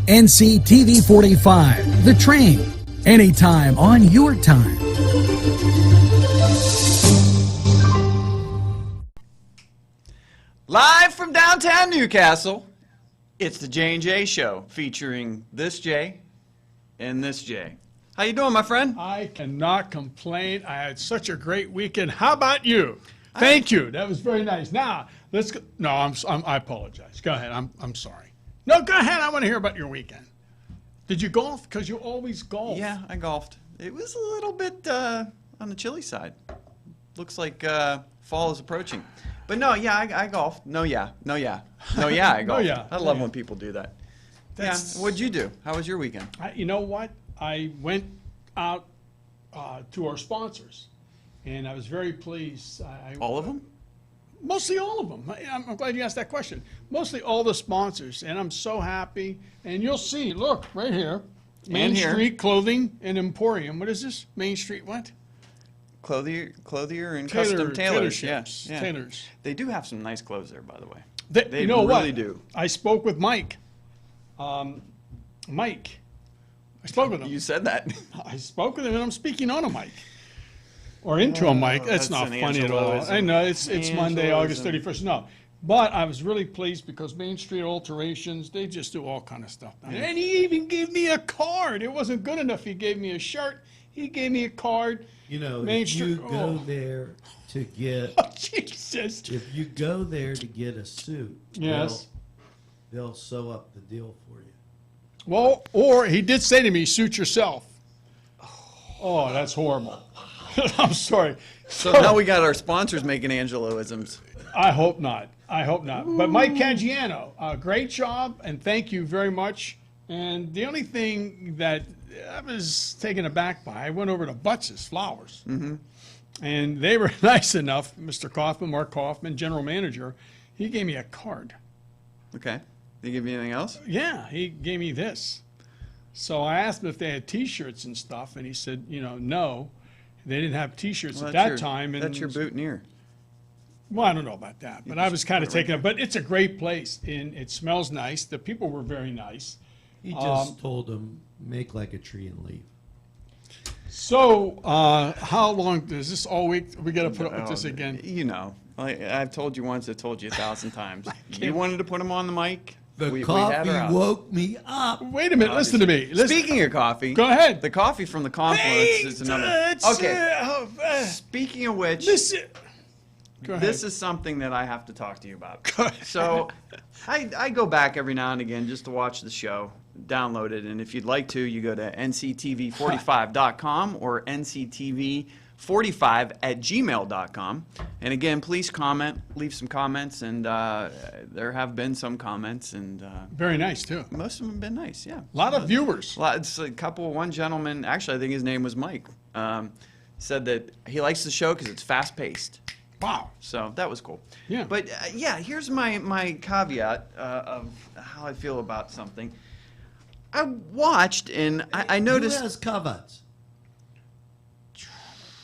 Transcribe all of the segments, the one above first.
NCTV45, The Train, anytime on your time. Live from downtown Newcastle, it's the J&J Show featuring this Jay and this Jay. How you doing, my friend? I cannot complain. I had such a great weekend. How about you? Thank you. That was very nice. Now, let's go. No, I apologize. Go ahead. I'm sorry. No, go ahead. I want to hear about your weekend. Did you golf? Because you always golf. Yeah, I golfed. It was a little bit on the chilly side. Looks like fall is approaching. But no, yeah, I golfed. No, yeah, I golfed. No, yeah. I love when people do that. Yeah. What'd you do? How was your weekend? You know what? I went out to our sponsors, and I was very pleased. All of them? Mostly all of them. I'm glad you asked that question. Mostly all the sponsors, and I'm so happy. And you'll see, look, right here, Main Street Clothing and Emporium. What is this? Main Street what? Clothier and custom tailors. Yeah. Tailors. They do have some nice clothes there, by the way. They you know really what? do. I spoke with Mike. Mike. I spoke with him. You said that. I spoke with him, and I'm speaking on a mic. Or into a mic. That's not funny at all. I know, it's Monday, August 31st. No. But I was really pleased because Main Street Alterations, they just do all kind of stuff. And he even gave me a card. It wasn't good enough. He gave me a shirt. He gave me a card. You know, Main if you Street, go there to get, Oh, Jesus. if you go there to get a suit, Yes. they'll sew up the deal for you. Well, or he did say to me, suit yourself. Oh, that's horrible. I'm sorry. So now we got our sponsors making Angeloisms. I hope not. I hope not. But Mike Caggiano, great job, and thank you very much. And the only thing that I was taken aback by, I went over to Butts' Flowers. And they were nice enough, Mr. Kaufman, Mark Kaufman, general manager, he gave me a card. Okay. Did he give you anything else? Yeah, he gave me this. So I asked him if they had T-shirts and stuff, and he said, no. They didn't have T-shirts at that time. And that's your boutonniere. Well, I don't know about that, but I was kind of taken. But it's a great place, and it smells nice. The people were very nice. He just told them, make like a tree and leave. So, how long does this all week? We got to put up with this again. You know, I've told you once, I've told you 1,000 times. You wanted to put him on the mic. The coffee coffee woke me up. Wait a minute, listen to me. Speaking of coffee, go ahead. The coffee from the Confluence is another. Okay. Speaking of which, this is something that I have to talk to you about. So, I go back every now and again just to watch the show, download it, and if you'd like to, you go to nctv45.com or nctv45@gmail.com. And again, please comment, leave some comments, and there have been some comments, and very nice too. most of them have been nice, yeah. A lot of viewers. It's a couple. One gentleman, actually, I think his name was Mike, said that he likes the show because it's fast-paced. Wow. So that was cool. Yeah. But yeah, here's my caveat of how I feel about something. I watched and I noticed. Who has caveats?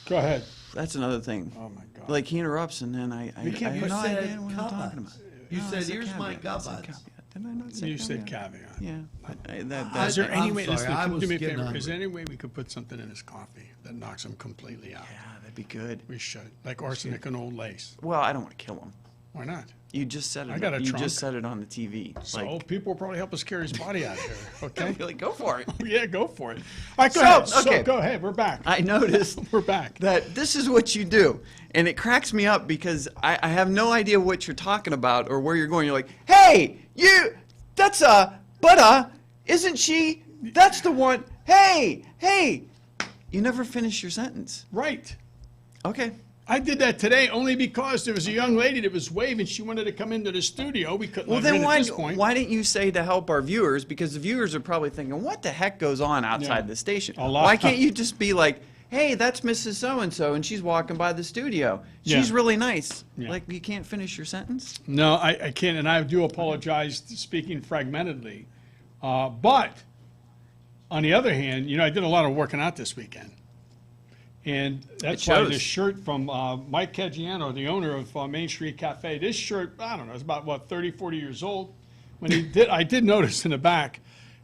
Go ahead. That's another thing. Oh my God. Like he interrupts and then I You have no said idea what I'm talking about. You No, I said, here's my caveat. I said caveats. caveat. Did I not say You said caveat? caveat. Yeah. Is there any way? sorry, Listen, I do was me a getting favor. hungry. Is there any way we could put something in his coffee that knocks him completely out? Yeah, that'd be good. We should, like arsenic and old lace. Well, I don't want to kill him. Why not? You just said it. I got a you trunk. just said it on the TV. So people will probably help us carry his body out here. Okay. Like, go for it. Yeah, go for it. All right, go ahead. Okay. So, go ahead. We're back. I noticed We're back. that this is what you do. And it cracks me up because I have no idea what you're talking about or where you're going. You're like, hey, that's isn't she? That's the one. Hey. You never finish your sentence. Right. Okay. I did that today only because there was a young lady that was waving. She wanted to come into the studio. We couldn't Well, let her then in at this point. why didn't you say to help our viewers? Because the viewers are probably thinking, what the heck goes on outside Yeah. the station? A lot. Why can't you just be like, hey, that's Mrs. So-and-so, and she's walking by the studio. She's Yeah. really nice. Yeah. Like, you can't finish your sentence? No, I can't, and I do apologize speaking fragmentedly. But on the other hand, I did a lot of working out this weekend. And that's why shows. this shirt from Mike Caggiano, the owner of Main Street Cafe, this shirt, I don't know, it's about, 30, 40 years old. When I did notice in the back,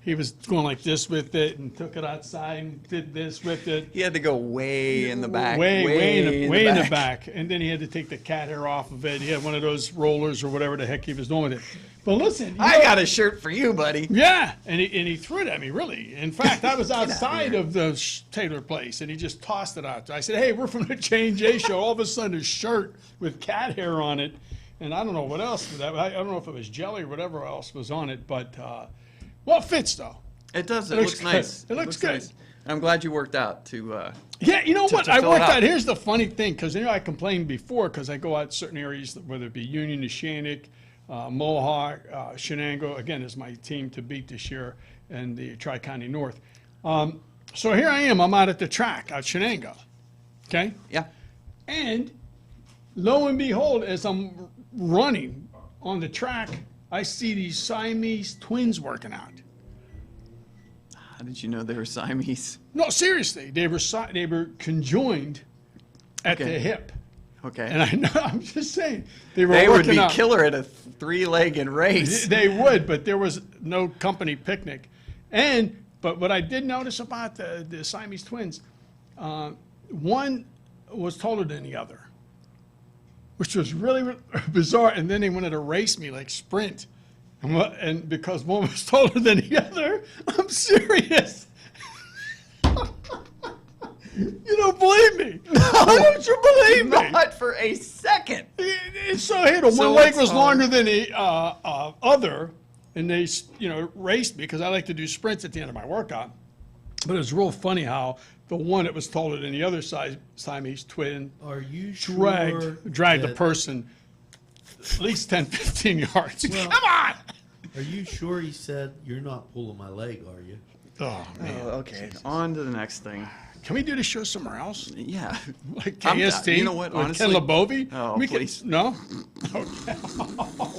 he was going like this with it and took it outside and did this with it. He had to go way in the back. Way in the back. And then he had to take the cat hair off of it. He had one of those rollers or whatever the heck he was doing with it. But listen. I got a shirt for you, buddy. Yeah. And he threw it at me, really. In fact, I was outside of the Taylor place, and he just tossed it out. I said, hey, we're from the J&J show. All of a sudden, a shirt with cat hair on it. And I don't know what else. I don't know if it was jelly or whatever else was on it. But, well, it fits, though. It does. It looks nice. It looks good. Nice. I'm glad you worked out to. Yeah, you know what? to I fill worked it out. out. Here's the funny thing, because I complained before because I go out certain areas, whether it be Union, Neshannock, Mohawk, Shenango. Again, is my team to beat this year, and the Tri-County North. So here I am. I'm out at the track at Shenango. Okay? Yeah. And lo and behold, as I'm running on the track, I see these Siamese twins working out. How did you know they were Siamese? No, seriously, they were conjoined at Okay. the hip. Okay. And I know, I'm just saying, they were They would working be out. killer at a three-legged race. They would, but there was no company picnic. But what I did notice about the Siamese twins, one was taller than the other, which was really bizarre. And then they wanted to race me, like sprint. And because one was taller than the other, I'm serious. You don't believe me? Why don't you believe me? Not for a second. So here, the So one leg what's was hard? longer than the other, and they, raced me because I like to do sprints at the end of my workout. But it was real funny how the one that was taller than the other Siamese twin Are you sure dragged the that- person at least 10, 15 yards. Well- Come on! Are you sure he said, you're not pulling my leg, are you? Oh, man. Okay, on to the next thing. Can we do the show somewhere else? Yeah. Like I'm- KST? you know what, with honestly- Ken LeBovie? Oh, We please. No? Okay.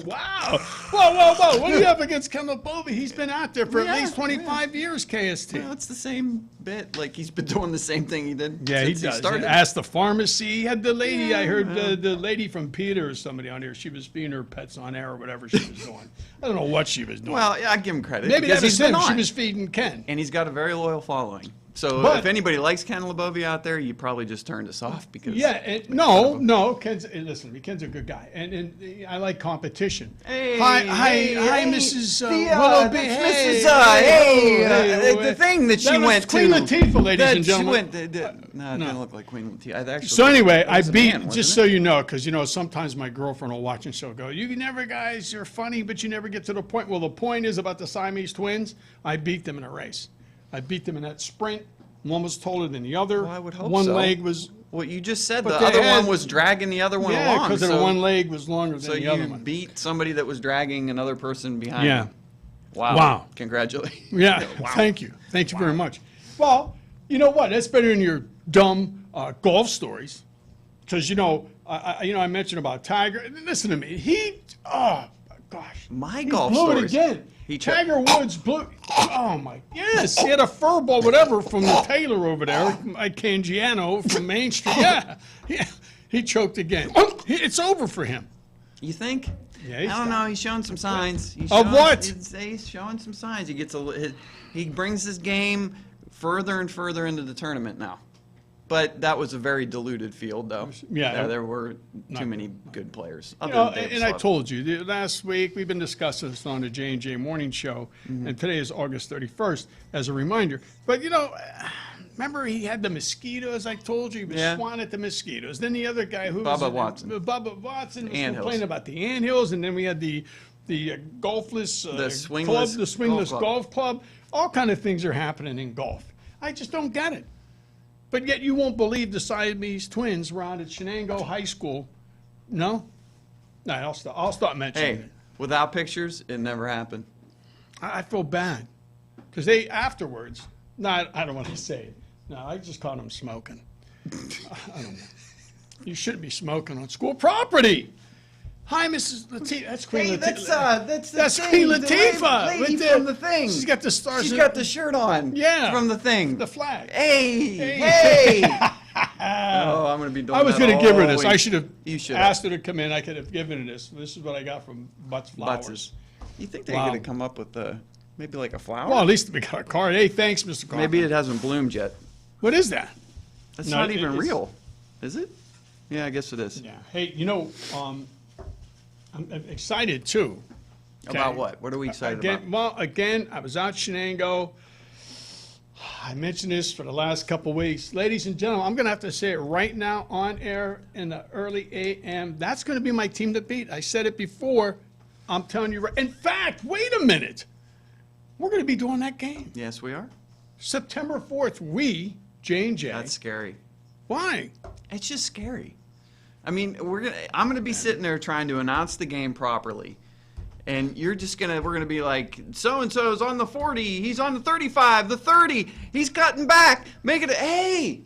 Wow. Whoa. What do you have against Ken LeBovie? He's been out there for Yeah, at least 25 years, KST. Well, it's the same bit. Like, he's been doing the same thing he did Yeah, he since does. he started. Asked the pharmacy. He had the lady, I heard the lady from Peter or somebody on here. She was feeding her pets on air or whatever she was doing. I don't know what she was doing. Well, yeah, I give him credit. Maybe because that was he's been him. She on. was feeding Ken. And he's got a very loyal following. So But- if anybody likes Ken LeBovie out there, you probably just turned us off because Yeah, no, Ken's, listen, Ken's a good guy, and I like competition. Hey, hi, hey, Mrs. the, Willoughby. that's Hey, Mrs. The thing that she was went Queen to. Latifah, ladies that and she gentlemen. went. No, it didn't look like Queen Latifah. Actually, So anyway, I it was a beat, man, wasn't just it? so you know, because, sometimes my girlfriend will watch and she'll go, you never guys, you're funny, but you never get to the point. Well, the point is about the Siamese twins, I beat them in a race. I beat them in that sprint. One was taller than the other. Well, I would hope One so. leg was, Well, you just said But the they other had- one was dragging the other one yeah, along. because So, one leg was longer than so the you other one. beat somebody that was dragging another person behind. Yeah. you. Wow. Wow. Congratulations. Yeah, thank you. Thank you very much. Well, you know what? That's better than your dumb golf stories. Because, I mentioned about Tiger. Listen to me. Oh, gosh. My He golf blew stories. it again. He tra- Tiger Woods blew. Oh, my. Yes, he had a fur ball, whatever, from the tailor over there, Mike Cangiano from Main Street. Yeah. He choked again. It's over for him. You think? Yeah, he's I don't know. He's showing some signs. He's Of showing- what? He's showing some signs. He gets he brings his game further and further into the tournament now. But that was a very diluted field, though. Yeah. There were too many good players. Other You know, than Dave and I Slaughter. told you last week we've been discussing this on the J&J Morning Show, Mm-hmm. and today is August 31st as a reminder. But remember he had the mosquitoes. I told you he was Yeah. swatting at the mosquitoes. Then the other guy who Bubba was Watson. Bubba Watson was Anthills. complaining about the anthills, and then we had the golfless The club, swingless the swingless golf golf club. All kind of things are happening in golf. I just don't get it. But yet you won't believe the Siamese twins were out at Shenango High School. No? No, I'll stop mentioning Hey, it. without pictures, it never happened. I feel bad. Because they afterwards, I don't want to say it. No, I just caught them smoking. I don't know. You shouldn't be smoking on school property. Hi, Mrs. Latifah. That's Queen Hey, Latifah. that's the That's thing, Queen the Latifah. lady with from the thing. She's got the stars. She's in- got the shirt on. Yeah. From the thing. the flag. Hey, Hey. hey. Oh, I'm gonna be doing I was that going to give her all this. I week. should have You should have. asked her to come in. I could have given her this. This is what I got from Butts Flowers. Butzes. You think they Wow. could have come up with the Maybe like a flower? Well, at least we got a card. Hey, thanks, Mr. Kaufman. Maybe it hasn't bloomed yet. What is that? That's No, not even it's- real, is it? Yeah, I guess it is. Yeah. Hey, I'm excited too. About Okay. what? What are we excited Again, about? well, again, I was out Shenango. I mentioned this for the last couple weeks. Ladies and gentlemen, I'm going to have to say it right now on air in the early AM. That's going to be my team to beat. I said it before. I'm telling you right. In fact, wait a minute. We're going to be doing that game. Yes, we are. September 4th, we, J&J. That's scary. Why? It's just scary. I mean, I'm gonna be sitting there trying to announce the game properly, and we're gonna be like, so and so's on the 40, he's on the 35, the 30, he's cutting back, hey,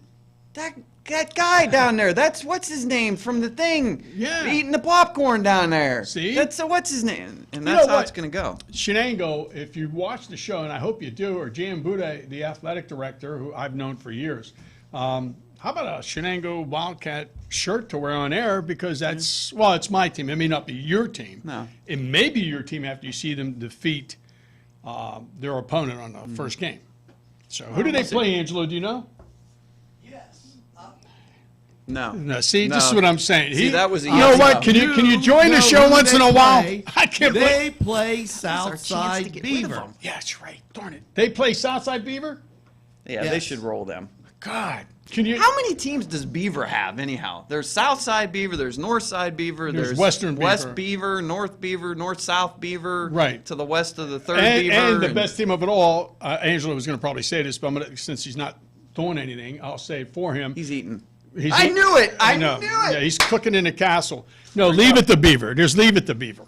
that guy down there, what's his name from the thing, Yeah. eating the popcorn down there. See? That's what's his name, and know that's how what? it's gonna go. Shenango, if you watch the show, and I hope you do, or Jan Buda, the athletic director, who I've known for years, how about a Shenango Wildcat shirt to wear on air? Because it's my team. It may not be your team. No. It may be your team after you see them defeat their opponent on the first game. So who do they play, Angelo? Do you know? Yes. No. No, see, this No. is what I'm saying. See, that was You know easy. what? Can you join the know show who once they in a while? play. I can't believe. They play chance to Southside get rid of Beaver. them. Yeah, that's right. Darn it. They play Southside Beaver. Yeah, they Yes. should roll them. God, can you? How many teams does Beaver have anyhow? There's Southside Beaver, there's Northside Beaver, There's Western West Beaver. Beaver, North-South Beaver, Right. to the west of the third And, Beaver. and the best team of it all, Angelo was going to probably say this, but since he's not doing anything, I'll say it for him. He's eating. He's I eat- knew it! I know. knew it! Yeah, he's cooking in the castle. No, leave it to Beaver. Just leave it to Beaver.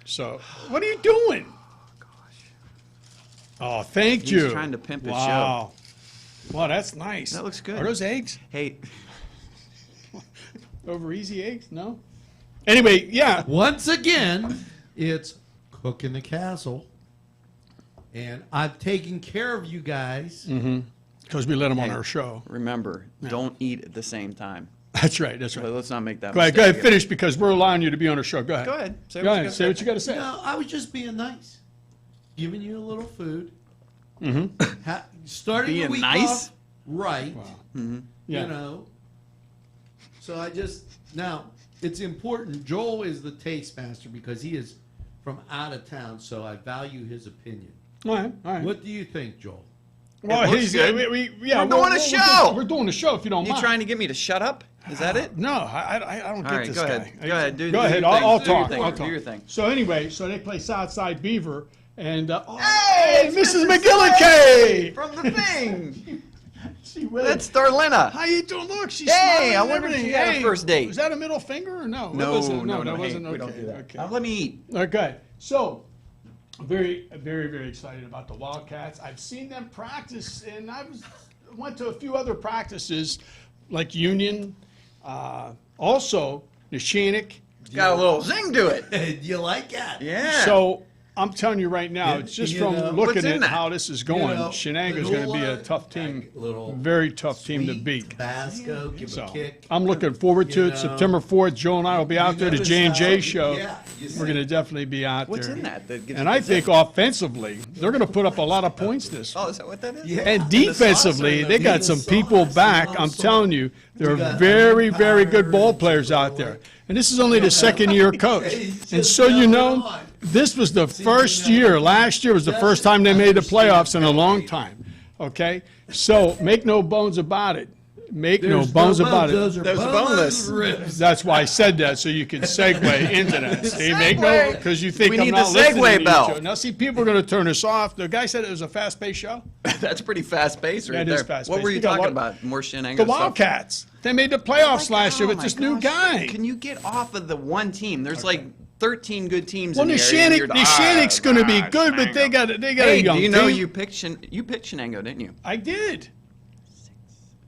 So, what are you doing? Oh, thank He's you. trying to pimp his wow. Wow, that's nice. That looks good. Are those eggs? Hey, Over easy eggs? No? Anyway, yeah. Once again, it's cooking the castle. And I've taken care of you guys. Because we let him on Hey. our show. remember, don't eat at the same time. That's right. That's right. Let's not make that Go ahead, mistake. finish because we're allowing you to be on our show. Go ahead. Go ahead. Say Go what you ahead. gotta Say what you got to say. No, I was just being nice. Giving you a little food. Starting the Being week nice? off right. Yeah. You know. So now it's important. Joel is the taste master because he is from out of town, so I value his opinion. All right. All right. What do you think, Joel? Well, looks he's good. We're We're doing a show. We're doing a show. If you don't You mind. trying to get me to shut up? Is that it? No, I don't All get right, this go guy. ahead. Go ahead. Do Go your ahead. thing. I'll Do your talk. thing. I'll Do talk. your thing. So anyway, so they play Southside Beaver, and Hey, it's Mrs. Mr. McGillicuddy. From the thing. She waved. That's Darlena. How you doing? Look, she's Hey, smiling I and wonder if everything. she had a Hey, first date. Was that a middle finger or no? What No, was it? no, that hey, wasn't. we Okay. don't do that. Okay. Now let me eat. Okay, so very, very, very excited about the Wildcats. I've seen them practice, and went to a few other practices, like Union, also Neshannock. Got a little zing to it. Do you like that? Yeah. So I'm telling you right now, Yeah, it's just you from know, looking what's in at that? how this is going. know, Shenango's going to be a little, tough team, little very tough team to Sweet beat. Tabasco, give So a kick. I'm looking forward to You it. know. September 4th, Joe and I will be out there. The notice J&J how- show. yeah, you We're see. going to definitely be out What's there. in that? That gives And you I the think zing? offensively, they're going to put up a lot of points this week. Oh, is that what that is? Yeah. And The sauce defensively, or they the- got the some sauce, people the back. sauce. I'm telling you, there are got very, Power very good ball and players out Chick-fil-A. there. And this is only the second year coach. He's And just so you going know, on. this was the first year. Last year was the first time they made the playoffs in a long time. Okay? So make no bones about it. Make no There's bones about Those it. are Those are boneless. ribs. That's why I said that, so you can segue into that. See, make no, Segue. because you think We I'm need not the listening segue to you, bell. Joe. Now, see, people are going to turn us off. The guy said it was a fast-paced show. That's pretty fast paced right That there. is fast-paced. What were you We got talking what- about? More Shenango The stuff? Wildcats. They made the playoffs Like, last year oh with my this new gosh. guy. Can you get off of the one team? There's like 13 good teams Well, in the area. and you're Neshannock's going to be good, but they got a Hey, young do you know team. you picked Shenango, didn't you? I did.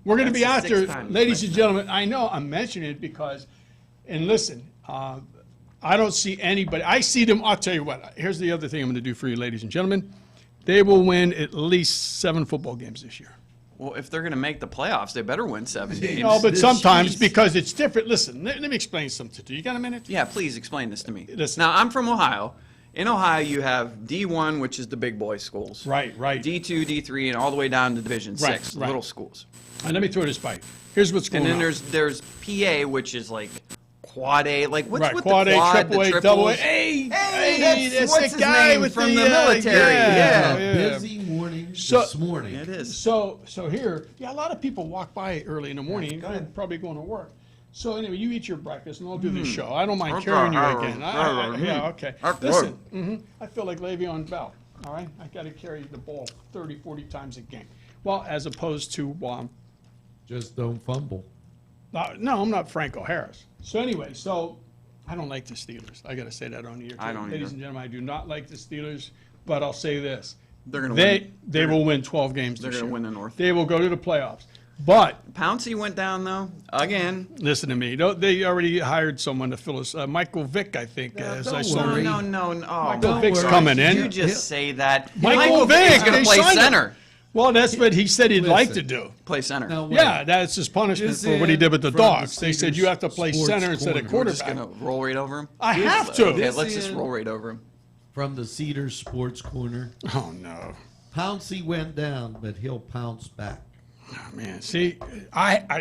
We're going to be That's out the there, sixth time you've ladies and mentioned gentlemen. I know I'm mentioning it because, and listen, I don't see anybody. I see them. I'll tell you what. Here's the other thing I'm going to do for you, ladies and gentlemen. They will win at least 7 football games this year. Well, if they're going to make the playoffs, they better win 7 games. No, but the sometimes Chiefs. because it's different. Listen, let me explain something to you. You got a minute? Yeah, please explain this to me. Listen. Now, I'm from Ohio, in Ohio, you have D1, which is the big boy schools. Right. D2, D3, and all the way down to Division 6, right. little schools. And let me throw this by you. Here's what's going And on. then there's PA, which is like quad A. Like, what's right, with quad the A, quad, triple the A, double A. triples? Hey, that's the what's his guy name with from the military. Yeah. Busy morning So- this morning. It is. So here, a lot of people walk by early in the morning, probably going to work. So anyway, you eat your breakfast, and I'll do the show. I don't mind Okay. carrying you again. Yeah, okay. That's Listen, I feel like Le'Veon Bell, all right? I got to carry the ball 30, 40 times a game. Well, as opposed to, Just don't fumble. no, I'm not Franco Harris. So anyway, I don't like the Steelers. I got to say that on the air. I don't Ladies either. and gentlemen, I do not like the Steelers, but I'll say this. They're going to win. They will win 12 games They're this going year. to win the North. They will go to the playoffs. But Pouncey went down, though, again. listen to me. They already hired someone to fill us. Michael Vick, I think, as I don't saw. worry. No. Oh, Michael my Vick's God. coming in. You just say that. Michael Vick is Vick, going they to play signed him. center. Well, that's what he said he'd like to Listen. do. Play center. Now, wait. Yeah, that's his punishment This for what he did with the is from the Dogs. They said Cedars you have to play Sports center instead of Corner. We're just quarterback. going to roll right over him. I have to. Okay, This let's just is- roll right over him. From the Cedars Sports Corner. Oh no, Pouncey went down, but he'll pounce back. oh, man. See,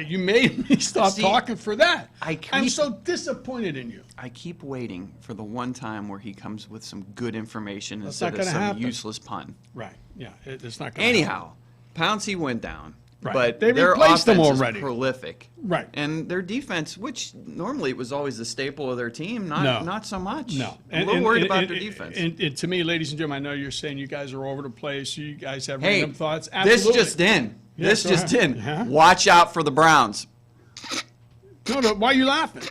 you made me stop See, talking for that. I'm I'm so disappointed in you. I keep waiting for the one time where he comes with some good information That's instead not of gonna some happen. useless pun. Right? Yeah, it's not going. Anyhow, Pouncey went down, Right. but They their replaced him offense is already. prolific. Right. And their defense, which normally it was always the staple of their team, No. not so much. No, I'm a little worried about their defense. And to me, ladies and gentlemen, I know you're saying you guys are all over the place. You guys have Hey, random thoughts. this Absolutely. just in. Yeah, This go just ahead. in. Yeah. Watch out for the Browns. No, why are you laughing?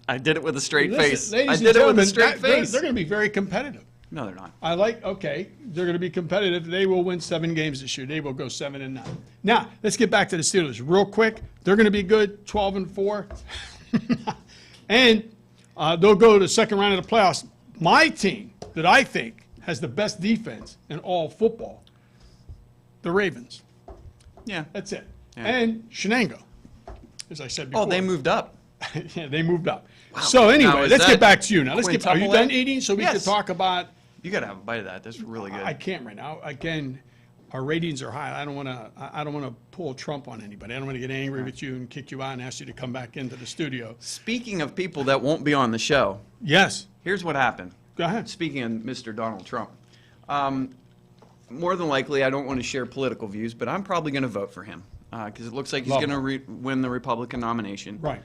I did it with a straight Listen, face. ladies I and did it with gentlemen, a straight face. They're going to be very competitive. No, they're not. They're going to be competitive. They will win 7 games this year. They will go 7-9. Now, let's get back to the Steelers real quick. They're going to be good, 12-4. And they'll go to the second round of the playoffs. My team that I think has the best defense in all football, the Ravens. Yeah. That's it. Yeah. And Shenango, as I said before. Oh, they moved up. Yeah, they moved up. So anyway, Now, is let's that get back to you now. Are you quintuple done A? eating so we can Yes. talk about? You got to have a bite of that. That's really good. I can't right now. Again, our ratings are high. I don't want to pull Trump on anybody. I don't want to get angry with you and kick you out and ask you to come back into the studio. Speaking of people that won't be on the show, Yes, here's what happened. go ahead. Speaking of Mr. Donald Trump, more than likely, I don't want to share political views, but I'm probably going to vote for him because it looks like he's Love going to win the Republican nomination. Right.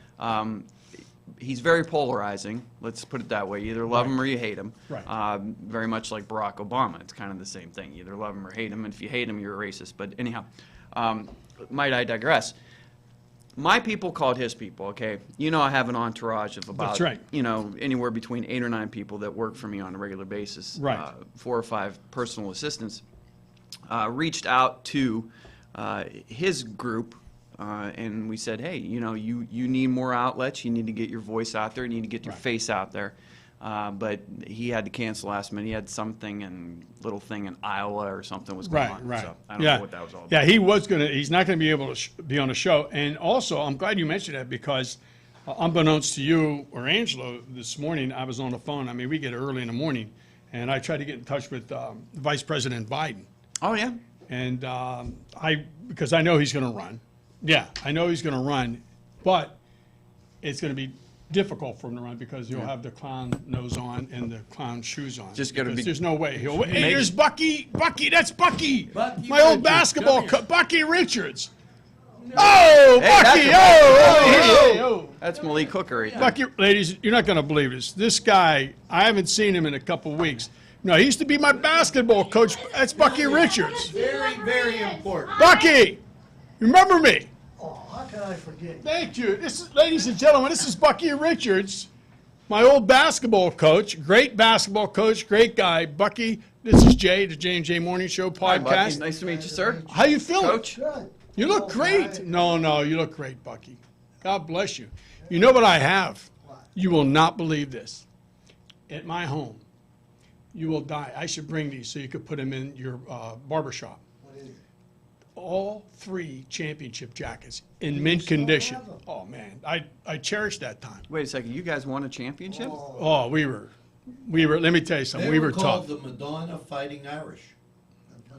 He's very polarizing. Let's put it that way. You either love him or you hate him. Right. Very much like Barack Obama. It's kind of the same thing. You either love him or hate him. And if you hate him, you're a racist. But anyhow, might I digress? My people called his people, okay? You know I have an entourage of about, That's right. Anywhere between 8 or 9 people that work for me on a regular basis. Right. 4 or 5 personal assistants. Reached out to his group, and we said, hey, you need more outlets. You need to get your voice out there. You need to get your face out there. But he had to cancel last minute. He had little thing in Iowa or something was going on. Right. So I don't know what that was all about. Yeah, he's not going to be able to be on the show. And also, I'm glad you mentioned that because unbeknownst to you or Angelo, this morning I was on the phone. I mean, we get early in the morning, and I tried to get in touch with Vice President Biden. Oh, yeah? And because I know he's going to run. Yeah, I know he's going to run, but it's going to be difficult for him to run because he'll have the clown nose on and the clown shoes on. Just gotta Because be- There's no way he'll. Hey, there's Bucky. That's Bucky. Bucky My old Richards, basketball come here. Bucky Richards. Oh, that's Bucky! a- Oh. That's Malik Hooker right there. Bucky, ladies, you're not going to believe this. This guy, I haven't seen him in a couple weeks. No, he used to be my basketball coach. That's Bucky Richards. Very, very important. Bucky, remember me? Oh, how can I forget? Thank you. Ladies and gentlemen, this is Bucky Richards, my old basketball coach. Great basketball coach, great guy. Bucky, this is Jay, the J&J Morning Show Hi, Bucky. podcast. Nice to meet you, sir. How you feeling? Coach. Good. You look Oh, great. my. No, you look great, Bucky. God bless you. You know what I have? You will not believe this. At my home, you will die. I should bring these so you could put them in your barber shop. What is it? All 3 championship jackets in mint condition. have them. Oh, man. I cherish that time. Wait a second. You guys won a championship? Oh, we were Let me tell you something, They we were were called tough. the Madonna Fighting Irish.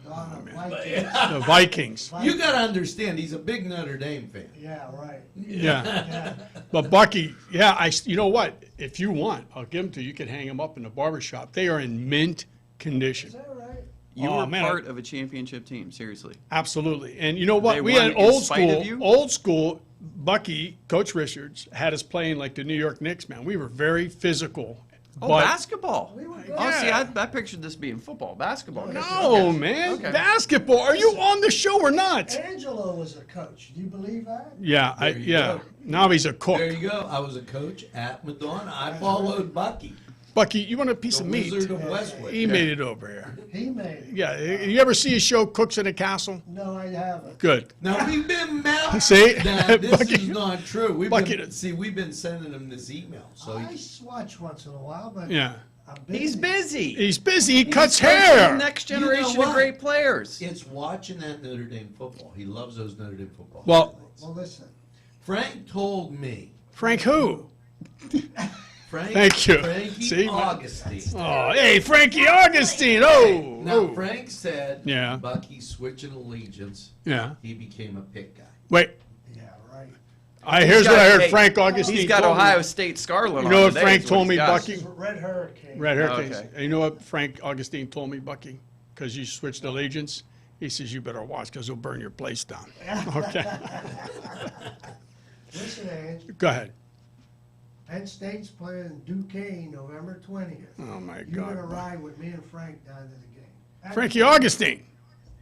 Madonna, Vikings. The Vikings. You got to understand, he's a big Notre Dame fan. Yeah, right. Yeah. Yeah. But Bucky, yeah, you know what? If you want, I'll give them to you. You can hang them up in the barbershop. They are in mint condition. Is that right? You Oh, were man. part of a championship team, seriously. Absolutely. And you know what? They We won had in spite of you? old school, Bucky, Coach Richards, had us playing like the New York Knicks, man. We were very physical. Oh, but basketball. We were good. Oh, see, Yeah. I pictured this being football, basketball. No, man. Okay. Basketball. Are you on the show or not? Angelo was a coach. Do you believe that? Yeah, There you yeah. go. Now he's a cook. There you go. I was a coach at Madonna. I followed Bucky, Bucky, you want a piece the of meat? Wizard of Westwood. He made it over here. He made it. Yeah. You ever see his show, Cooks in a Castle? No, I haven't. Good. Now we've been mad. See? That this Bucky- is not true. Bucky- We've been sending him this email. So I watch once in a while, but Yeah. I'm busy. He's busy. He's busy. He cuts He's coaching hair. The next You know generation of what? great players. it's watching that Notre Dame football. He loves those Notre Dame football. Well, Well, listen. Frank told me. Frank who? Frank, Thank you. Frankie See? Augustine. Oh, hey, Frankie Augustine. Oh. Now oh. Frank said, Yeah. Bucky switching allegiance. Yeah. He became a pick guy. Wait. Yeah, right. Here's what I heard Hey, Frank Augustine He's got told me. Ohio State Scarlet You on know what today, Frank is told he's me, got. Bucky? This is Red Hurricane. Red Oh, Hurricanes. okay. And you know what Frank Augustine told me, Bucky? Because you switched allegiance. He says, you better watch because he'll burn your place down. Okay. Listen, Ange. Go ahead. Penn State's playing Duquesne November 20th. Oh, my You're going to God. ride with me and Frank down to the game. Frankie Augustine.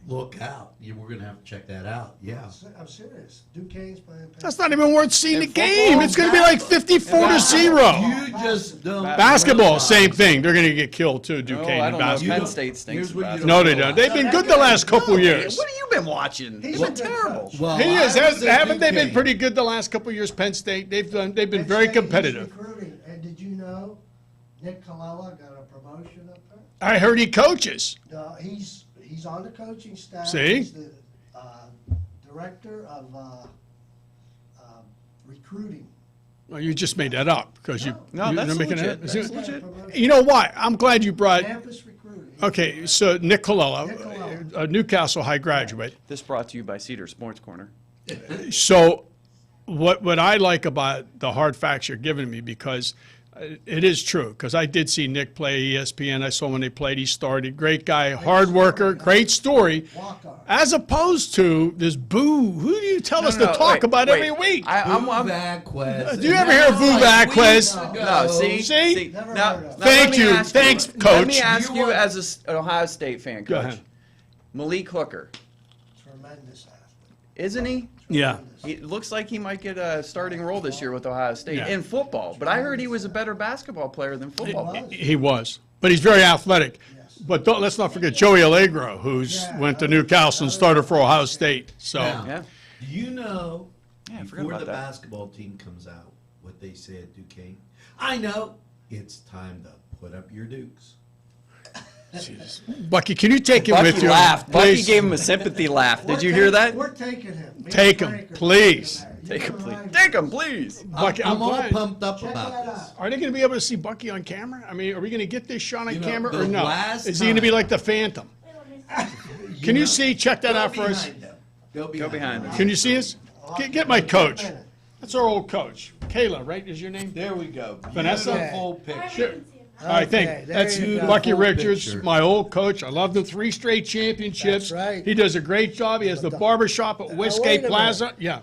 Look out. We're going to have to check that out. Yeah. I'm serious. Duquesne's playing Penn That's not even worth seeing the And game. football, It's going to be like 54 to 0. You just don't. Basketball, realize- same thing. They're going to get killed too, Oh, Duquesne I in don't know. basketball. Penn State stinks. Here's what you about don't No, they realize. don't. They've been good the last couple it. years. What have you been watching? He's You've a been good terrible. coach. Well, He is. I was at Haven't they been Duquesne. pretty good the last couple years? Penn State. They've been Penn very State is competitive. recruiting. And did you know Nick Colella got a promotion up there? I heard he coaches. He's on the coaching staff. See? He's the director of recruiting. Well, you just made that up because you. No, you're that's making legit. that- That's He's got a legit. promotion. You know what? I'm glad you brought. Campus recruiting. Okay, so Nick Colella, Nick Colella. a Newcastle High graduate. This brought to you by Cedar Sports Corner. So, what I like about the hard facts you're giving me, because it is true, because I did see Nick play ESPN. I saw when they played. He started. Great guy, hard worker, great story. Walk-on. As opposed to this boo. Who do you tell us to talk wait, about wait. every week? I'm Vasquez. Do you ever hear of Vu Vasquez? No, see? See? Never Now, heard of now it. Thank let me you. ask Thanks, Let Coach. me ask You you want- as an Ohio State fan, Go Coach. ahead. Malik Hooker, Tremendous athlete. isn't he? Yeah. It looks like he might get a starting role this year with Ohio State Yeah. in football. But I heard he was a better basketball player than football. was. He was, but he's very athletic. Yes. But let's not forget Joey Allegro, who's went to Newcastle and started for Ohio State. So Now, Yeah. do you know Yeah, I forgot before about the that. basketball team comes out what they say at Duquesne? I know. It's time to put up your dukes. Bucky, can you take him Bucky with you? laughed. Bucky Please. gave him a sympathy laugh. Did you hear that? We're taking him. Me and Take him, Frank are please. taking him. Take You him, can please. ride Take him, please. Bucky, I'm all glad. pumped up Check about that this. out. Are they going to be able to see Bucky on camera? I mean, are we going to get this shot on You know, camera the or no? last Is he going to be time- like the Phantom? Can you see? Check that Go out for us. behind them. Go behind them. them. Can you see us? Get my coach. That's our old coach. Kayla, right? Is your name? There we go. Vanessa? Beautiful picture. All right, Okay, thank. there That's you go. Bucky Full Richards, picture. my old coach. I loved him. 3 straight championships. That's right. He does a great job. He has the barber shop at wait a Westgate minute. Plaza. Yeah.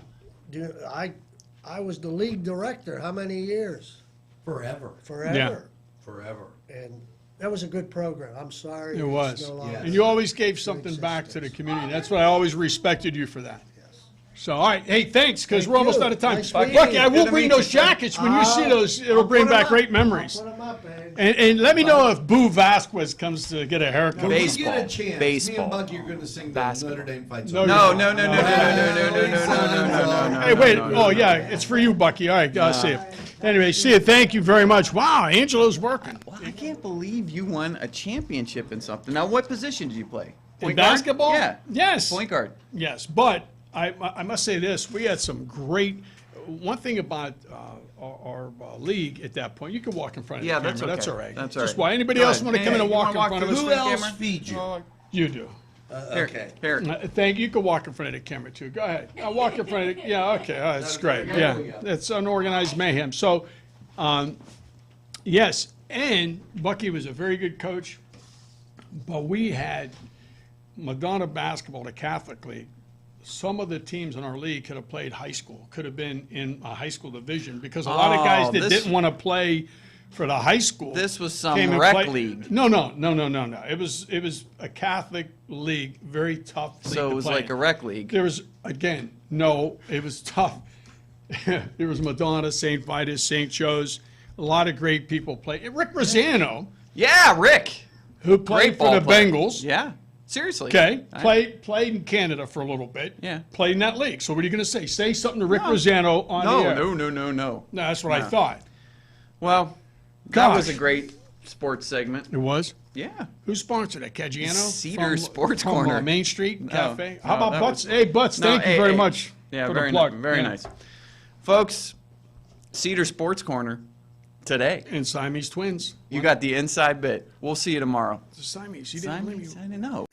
Dude, I was the league director. How many years? Forever. Forever. Forever. And that was a good program. I'm sorry. It it's was. no longer. Yes. And you always gave something back to the community. That's what I always respected you for that. Yes. So, all right. Hey, thanks, because Thank we're almost you. out of time. Nice meeting Bucky, you. I will Good to bring meet those you, sir. jackets. When you see those, it'll bring put 'em back up. great memories. Put 'em up, man. And let me know if Boo Vasquez comes to get a haircut. When Baseball. we get a chance, me Baseball. and Bucky are going to sing the Basketball. Notre Dame fight No, song. No, no, no, no, no, no, no, no, no, no, no, no, no. Hey, wait. Oh, yeah. It's for you, Bucky. All right. I'll see you. Anyway, see you. Thank you very much. Wow, Angelo's working. Well, I can't believe you won a championship in something. Now, what position did you play? In Point guard? basketball? Yeah. Yes. Point guard. Yes, but I must say this: we had some great. one thing about our league at that point, you can walk in front of Yeah, the camera. that's okay. All right. That's all Just right. why anybody Go else ahead. want to come in Hey, and you walk wanna in front of through us? Who this else camera? feeds you? You do. Okay. Here. Thank you. You can walk in front of the camera too. Go ahead. Walk in front of the. Yeah. Okay. Oh, that's great. There Yeah. we go. It's unorganized mayhem. So, yes, and Bucky was a very good coach, but we had Madonna basketball, the Catholic League. Some of the teams in our league could have played high school, could have been in a high school division, because a lot of guys that this- didn't want to play for the high school. This was some came and rec played- league. No. It was a Catholic league, very tough league So to it was play like in. a rec league. There was, again, no, it was tough. There was Madonna, St. Vitus, St. Joe's, a lot of great people played. Rick Rosano, Yeah, Rick. who played Great for ball the player. Bengals, Yeah. Seriously. okay, I- played in Canada for a little bit. Yeah. Played in that league. So what are you going to say? Say something to Rick Rosano on the air. No. No, that's what I No. thought. Well, that was Gosh. a great sports segment. It was? Yeah. Who sponsored it? Caggiano? Cedar Sports from, Corner. Main Street Cafe? How no, about that Butts? was- Hey, Butts, No, thank you hey, very hey. much Yeah, for very the plug. very Yeah. nice. Folks, Cedar Sports Corner today. And Siamese twins. You got the inside bit. We'll see you tomorrow. Siamese. You didn't believe me. Siamese? I didn't know.